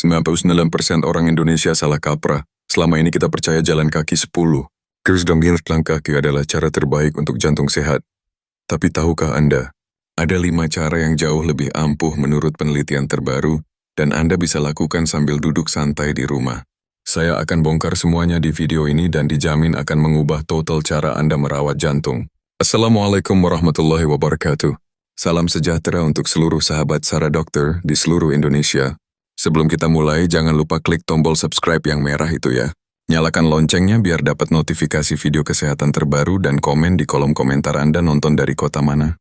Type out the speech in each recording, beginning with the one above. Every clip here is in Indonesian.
99% orang Indonesia salah kaprah. Selama ini kita percaya jalan kaki 10. Kurs dan jalan kaki adalah cara terbaik untuk jantung sehat. Tapi tahukah Anda, ada 5 cara yang jauh lebih ampuh menurut penelitian terbaru, dan Anda bisa lakukan sambil duduk santai di rumah. Saya akan bongkar semuanya di video ini dan dijamin akan mengubah total cara Anda merawat jantung. Assalamualaikum warahmatullahi wabarakatuh. Salam sejahtera untuk seluruh sahabat Sara Dokter di seluruh Indonesia. Sebelum kita mulai, jangan lupa klik tombol subscribe yang merah itu ya. Nyalakan loncengnya biar dapat notifikasi video kesehatan terbaru dan komen di kolom komentar Anda nonton dari kota mana.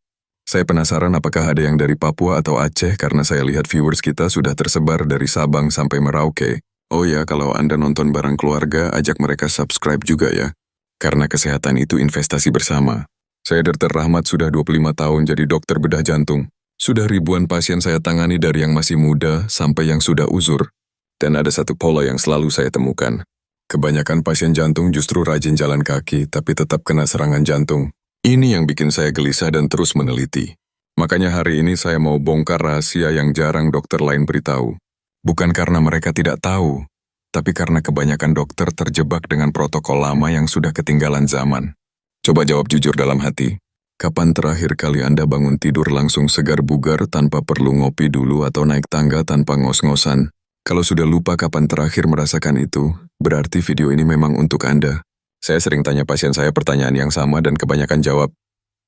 Saya penasaran apakah ada yang dari Papua atau Aceh karena saya lihat viewers kita sudah tersebar dari Sabang sampai Merauke. Oh ya, kalau Anda nonton bareng keluarga, ajak mereka subscribe juga ya. Karena kesehatan itu investasi bersama. Saya Dr. Rahmat sudah 25 tahun jadi dokter bedah jantung. Sudah ribuan pasien saya tangani dari yang masih muda sampai yang sudah uzur. Dan ada satu pola yang selalu saya temukan. Kebanyakan pasien jantung justru rajin jalan kaki tapi tetap kena serangan jantung. Ini yang bikin saya gelisah dan terus meneliti. Makanya hari ini saya mau bongkar rahasia yang jarang dokter lain beritahu. Bukan karena mereka tidak tahu, tapi karena kebanyakan dokter terjebak dengan protokol lama yang sudah ketinggalan zaman. Coba jawab jujur dalam hati. Kapan terakhir kali Anda bangun tidur langsung segar bugar tanpa perlu ngopi dulu atau naik tangga tanpa ngos-ngosan? Kalau sudah lupa kapan terakhir merasakan itu, berarti video ini memang untuk Anda. Saya sering tanya pasien saya pertanyaan yang sama dan kebanyakan jawab,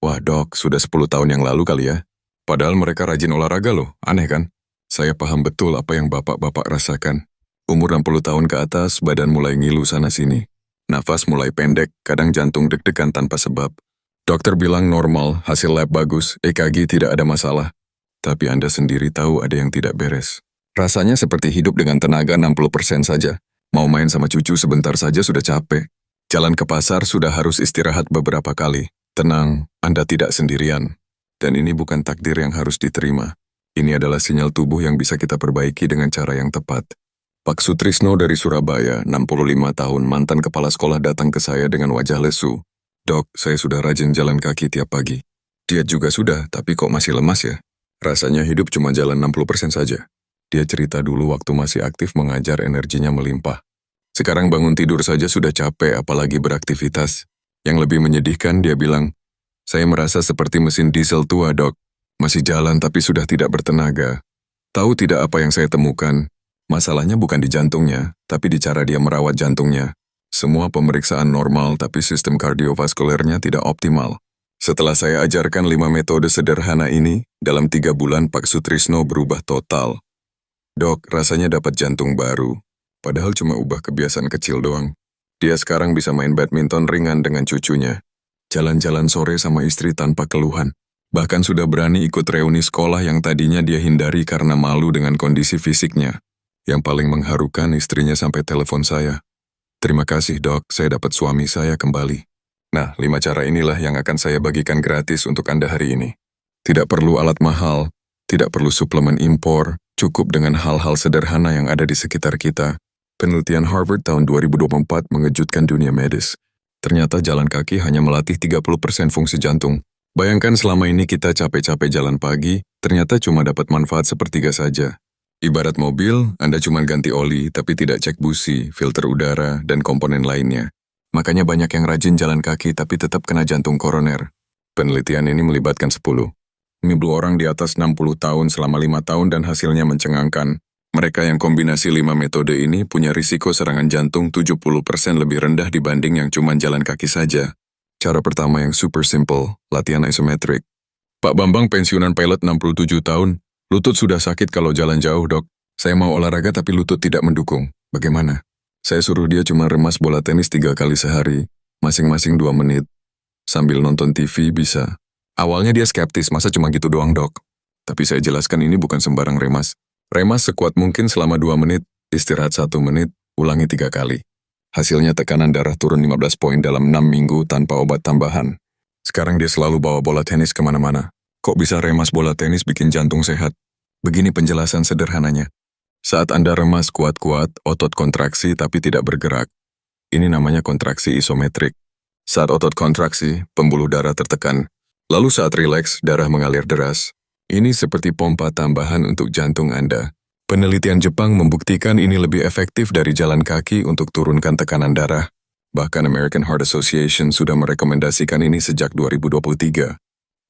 "Wah dok, sudah 10 tahun yang lalu kali ya." Padahal mereka rajin olahraga loh, aneh kan? Saya paham betul apa yang bapak-bapak rasakan. Umur 60 tahun ke atas, badan mulai ngilu sana-sini. Nafas mulai pendek, kadang jantung deg-degan tanpa sebab. Dokter bilang normal, hasil lab bagus, EKG tidak ada masalah. Tapi Anda sendiri tahu ada yang tidak beres. Rasanya seperti hidup dengan tenaga 60% saja. Mau main sama cucu sebentar saja sudah capek. Jalan ke pasar sudah harus istirahat beberapa kali. Tenang, Anda tidak sendirian. Dan ini bukan takdir yang harus diterima. Ini adalah sinyal tubuh yang bisa kita perbaiki dengan cara yang tepat. Pak Sutrisno dari Surabaya, 65 tahun, mantan kepala sekolah datang ke saya dengan wajah lesu. "Dok, saya sudah rajin jalan kaki tiap pagi." Diet juga sudah, tapi kok masih lemas ya? Rasanya hidup cuma jalan 60% saja. Dia cerita dulu waktu masih aktif mengajar energinya melimpah. Sekarang bangun tidur saja sudah capek, apalagi beraktivitas. Yang lebih menyedihkan, dia bilang, "Saya merasa seperti mesin diesel tua, dok. Masih jalan tapi sudah tidak bertenaga." Tahu tidak apa yang saya temukan? Masalahnya bukan di jantungnya, tapi di cara dia merawat jantungnya. Semua pemeriksaan normal tapi sistem kardiovaskulernya tidak optimal. Setelah saya ajarkan 5 metode sederhana ini, dalam 3 bulan Pak Sutrisno berubah total. "Dok, rasanya dapat jantung baru. Padahal cuma ubah kebiasaan kecil doang. Dia sekarang bisa main badminton ringan dengan cucunya. Jalan-jalan sore sama istri tanpa keluhan. Bahkan sudah berani ikut reuni sekolah yang tadinya dia hindari karena malu dengan kondisi fisiknya. Yang paling mengharukan istrinya sampai telepon saya. 'Terima kasih dok, saya dapat suami saya kembali.' Nah, 5 cara inilah yang akan saya bagikan gratis untuk Anda hari ini. Tidak perlu alat mahal, tidak perlu suplemen impor, cukup dengan hal-hal sederhana yang ada di sekitar kita. Penelitian Harvard tahun 2024 mengejutkan dunia medis. Ternyata jalan kaki hanya melatih 30% fungsi jantung. Bayangkan selama ini kita capek-capek jalan pagi, ternyata cuma dapat manfaat sepertiga saja. Ibarat mobil, Anda cuma ganti oli, tapi tidak cek busi, filter udara, dan komponen lainnya. Makanya banyak yang rajin jalan kaki tapi tetap kena jantung koroner. Penelitian ini melibatkan 10 orang di atas 60 tahun selama 5 tahun dan hasilnya mencengangkan. Mereka yang kombinasi 5 metode ini punya risiko serangan jantung 70% lebih rendah dibanding yang cuma jalan kaki saja. Cara pertama yang super simple, latihan isometrik. "Pak Bambang pensiunan pilot 67 tahun, lutut sudah sakit kalau jalan jauh dok. Saya mau olahraga tapi lutut tidak mendukung. Bagaimana?" Saya suruh dia cuma remas bola tenis 3 kali sehari, masing-masing 2 menit. Sambil nonton TV bisa. Awalnya dia skeptis, masa cuma gitu doang dok? Tapi saya jelaskan ini bukan sembarang remas. Remas sekuat mungkin selama 2 menit, istirahat 1 menit, ulangi 3 kali. Hasilnya tekanan darah turun 15 poin dalam 6 minggu tanpa obat tambahan. Sekarang dia selalu bawa bola tenis kemana-mana. Kok bisa remas bola tenis bikin jantung sehat? Begini penjelasan sederhananya. Saat Anda remas kuat-kuat, otot kontraksi tapi tidak bergerak. Ini namanya kontraksi isometrik. Saat otot kontraksi, pembuluh darah tertekan. Lalu saat rileks, darah mengalir deras. Ini seperti pompa tambahan untuk jantung Anda. Penelitian Jepang membuktikan ini lebih efektif dari jalan kaki untuk turunkan tekanan darah. Bahkan American Heart Association sudah merekomendasikan ini sejak 2023.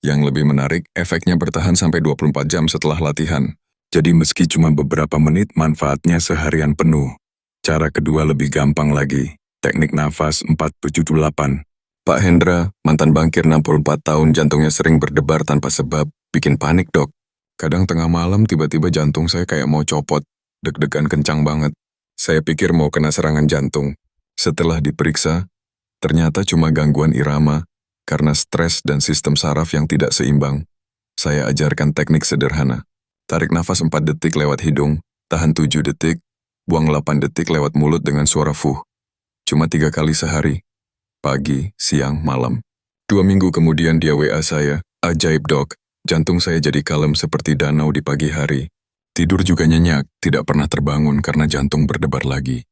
Yang lebih menarik, efeknya bertahan sampai 24 jam setelah latihan. Jadi meski cuma beberapa menit, manfaatnya seharian penuh. Cara kedua lebih gampang lagi. Teknik nafas 478. Pak Hendra, mantan bankir 64 tahun, jantungnya sering berdebar tanpa sebab, bikin panik dok. Kadang tengah malam tiba-tiba jantung saya kayak mau copot, deg-degan kencang banget. Saya pikir mau kena serangan jantung. Setelah diperiksa, ternyata cuma gangguan irama, karena stres dan sistem saraf yang tidak seimbang. Saya ajarkan teknik sederhana. Tarik nafas 4 detik lewat hidung, tahan 7 detik, buang 8 detik lewat mulut dengan suara fuh. Cuma 3 kali sehari. Pagi, siang, malam. 2 minggu kemudian dia WA saya, ajaib dok, jantung saya jadi kalem seperti danau di pagi hari. Tidur juga nyenyak, tidak pernah terbangun karena jantung berdebar lagi.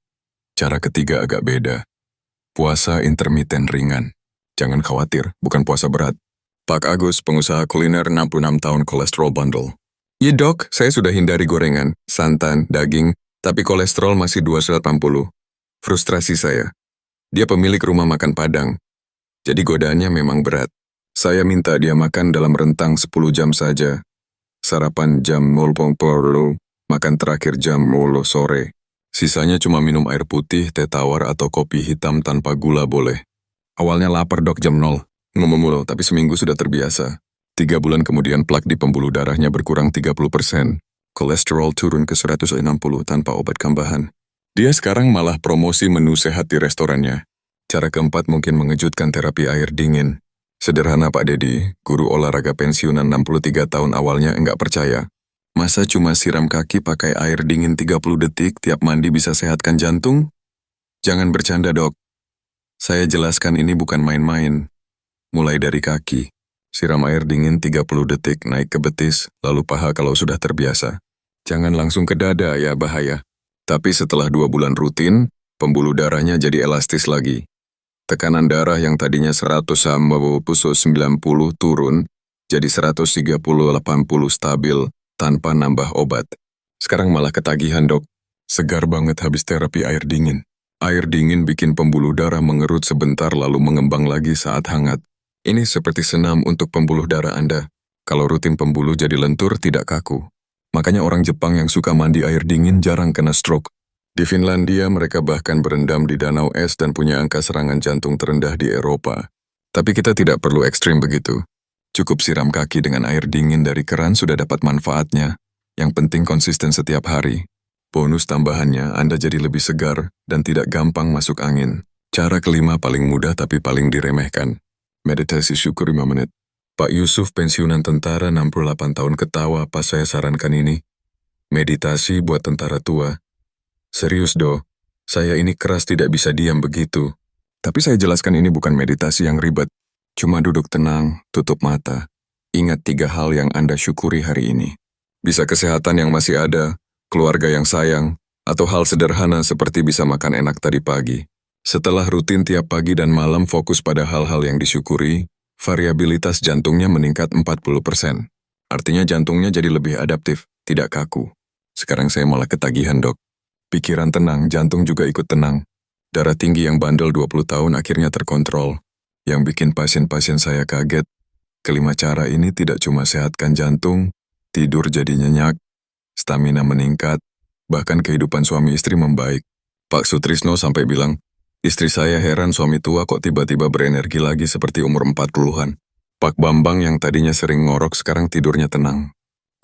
Cara ketiga agak beda. Puasa intermiten ringan. Jangan khawatir, bukan puasa berat. Pak Agus, pengusaha kuliner 66 tahun kolesterol bundle. Ya dok, saya sudah hindari gorengan, santan, daging, tapi kolesterol masih 280. Frustrasi saya. Dia pemilik rumah makan Padang. Jadi godaannya memang berat. Saya minta dia makan dalam rentang 10 jam saja. Sarapan jam 0.00, makan terakhir jam 0 sore. Sisanya cuma minum air putih, teh tawar atau kopi hitam tanpa gula boleh. Awalnya lapar dok jam 0. Ngomong-ngomong, tapi seminggu sudah terbiasa. 3 bulan kemudian plak di pembuluh darahnya berkurang 30%. Kolesterol turun ke 160 tanpa obat tambahan. Dia sekarang malah promosi menu sehat di restorannya. Cara keempat mungkin mengejutkan, terapi air dingin. Sederhana Pak Dedi, guru olahraga pensiunan 63 tahun awalnya enggak percaya. Masa cuma siram kaki pakai air dingin 30 detik tiap mandi bisa sehatkan jantung? Jangan bercanda dok. Saya jelaskan ini bukan main-main. Mulai dari kaki. Siram air dingin 30 detik naik ke betis, lalu paha kalau sudah terbiasa. Jangan langsung ke dada ya, bahaya. Tapi setelah 2 bulan rutin, pembuluh darahnya jadi elastis lagi. Tekanan darah yang tadinya 190 turun, jadi 130-80 stabil tanpa nambah obat. Sekarang malah ketagihan dok. Segar banget habis terapi air dingin. Air dingin bikin pembuluh darah mengerut sebentar lalu mengembang lagi saat hangat. Ini seperti senam untuk pembuluh darah Anda. Kalau rutin pembuluh jadi lentur, tidak kaku. Makanya orang Jepang yang suka mandi air dingin jarang kena stroke. Di Finlandia mereka bahkan berendam di danau es dan punya angka serangan jantung terendah di Eropa. Tapi kita tidak perlu ekstrim begitu. Cukup siram kaki dengan air dingin dari keran sudah dapat manfaatnya. Yang penting konsisten setiap hari. Bonus tambahannya, Anda jadi lebih segar dan tidak gampang masuk angin. Cara kelima paling mudah tapi paling diremehkan. Meditasi syukur 5 menit. Pak Yusuf pensiunan tentara 68 tahun ketawa pas saya sarankan ini. Meditasi buat tentara tua. Serius do, saya ini keras tidak bisa diam begitu. Tapi saya jelaskan ini bukan meditasi yang ribet. Cuma duduk tenang, tutup mata. Ingat 3 hal yang Anda syukuri hari ini. Bisa kesehatan yang masih ada, keluarga yang sayang, atau hal sederhana seperti bisa makan enak tadi pagi. Setelah rutin tiap pagi dan malam fokus pada hal-hal yang disyukuri, variabilitas jantungnya meningkat 40%. Artinya jantungnya jadi lebih adaptif, tidak kaku. Sekarang saya malah ketagihan dok. Pikiran tenang, jantung juga ikut tenang. Darah tinggi yang bandel 20 tahun akhirnya terkontrol. Yang bikin pasien-pasien saya kaget, kelima cara ini tidak cuma sehatkan jantung, tidur jadi nyenyak, stamina meningkat, bahkan kehidupan suami istri membaik. Pak Sutrisno sampai bilang, istri saya heran suami tua kok tiba-tiba berenergi lagi seperti umur 40-an. Pak Bambang yang tadinya sering ngorok sekarang tidurnya tenang.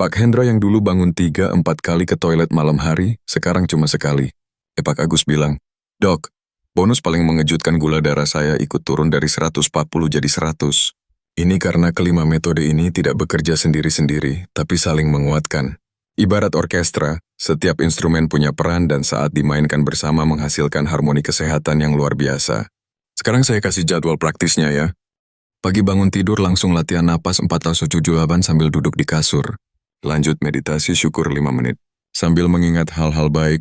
Pak Hendra yang dulu bangun 3-4 kali ke toilet malam hari, sekarang cuma sekali. Pak Agus bilang, dok, bonus paling mengejutkan gula darah saya ikut turun dari 140 jadi 100. Ini karena kelima metode ini tidak bekerja sendiri-sendiri, tapi saling menguatkan. Ibarat orkestra, setiap instrumen punya peran dan saat dimainkan bersama menghasilkan harmoni kesehatan yang luar biasa. Sekarang saya kasih jadwal praktisnya ya. Pagi bangun tidur langsung latihan napas 4 atau 7 jawaban sambil duduk di kasur. Lanjut meditasi syukur 5 menit. Sambil mengingat hal-hal baik,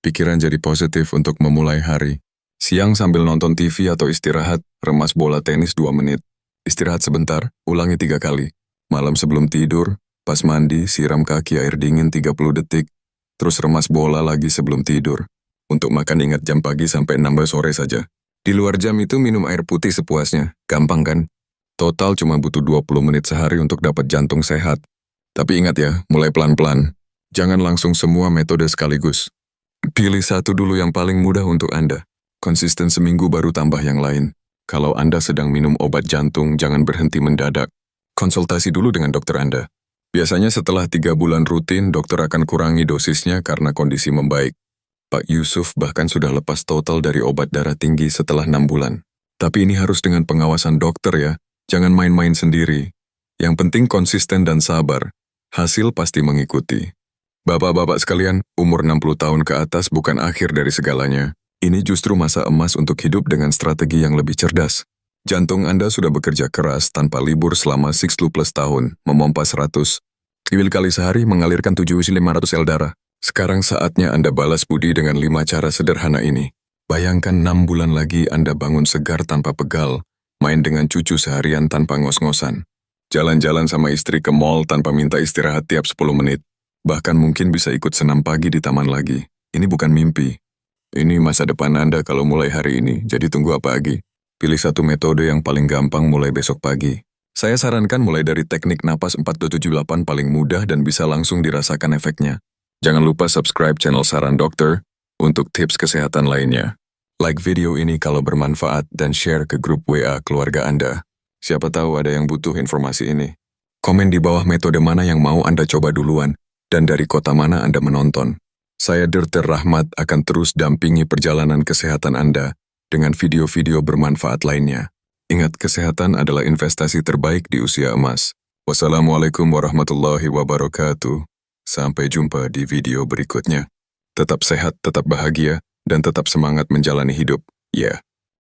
pikiran jadi positif untuk memulai hari. Siang sambil nonton TV atau istirahat, remas bola tenis 2 menit. Istirahat sebentar, ulangi 3 kali. Malam sebelum tidur, pas mandi, siram kaki air dingin 30 detik. terus remas bola lagi sebelum tidur. Untuk makan ingat jam pagi sampai 6 sore saja. Di luar jam itu minum air putih sepuasnya. Gampang kan? Total cuma butuh 20 menit sehari untuk dapat jantung sehat. Tapi ingat ya, mulai pelan-pelan. Jangan langsung semua metode sekaligus. Pilih satu dulu yang paling mudah untuk Anda. Konsisten seminggu baru tambah yang lain. Kalau Anda sedang minum obat jantung, jangan berhenti mendadak. Konsultasi dulu dengan dokter Anda. Biasanya setelah 3 bulan rutin, dokter akan kurangi dosisnya karena kondisi membaik. Pak Yusuf bahkan sudah lepas total dari obat darah tinggi setelah 6 bulan. Tapi ini harus dengan pengawasan dokter ya, jangan main-main sendiri. Yang penting konsisten dan sabar. Hasil pasti mengikuti. Bapak-bapak sekalian, umur 60 tahun ke atas bukan akhir dari segalanya. Ini justru masa emas untuk hidup dengan strategi yang lebih cerdas. Jantung Anda sudah bekerja keras tanpa libur selama 60 plus tahun, memompa 100 kali sehari mengalirkan 7.500 sel darah. Sekarang saatnya Anda balas budi dengan 5 cara sederhana ini. Bayangkan 6 bulan lagi Anda bangun segar tanpa pegal, main dengan cucu seharian tanpa ngos-ngosan. Jalan-jalan sama istri ke mall tanpa minta istirahat tiap 10 menit. Bahkan mungkin bisa ikut senam pagi di taman lagi. Ini bukan mimpi. Ini masa depan Anda kalau mulai hari ini, jadi tunggu apa lagi? Pilih satu metode yang paling gampang mulai besok pagi. Saya sarankan mulai dari teknik napas 4-7-8 paling mudah dan bisa langsung dirasakan efeknya. Jangan lupa subscribe channel Saran Dokter untuk tips kesehatan lainnya. Like video ini kalau bermanfaat dan share ke grup WA keluarga Anda. Siapa tahu ada yang butuh informasi ini. Komen di bawah metode mana yang mau Anda coba duluan dan dari kota mana Anda menonton. Saya Dr. Rahmat akan terus dampingi perjalanan kesehatan Anda dengan video-video bermanfaat lainnya. Ingat, kesehatan adalah investasi terbaik di usia emas. Wassalamualaikum warahmatullahi wabarakatuh. Sampai jumpa di video berikutnya. Tetap sehat, tetap bahagia, dan tetap semangat menjalani hidup. Ya.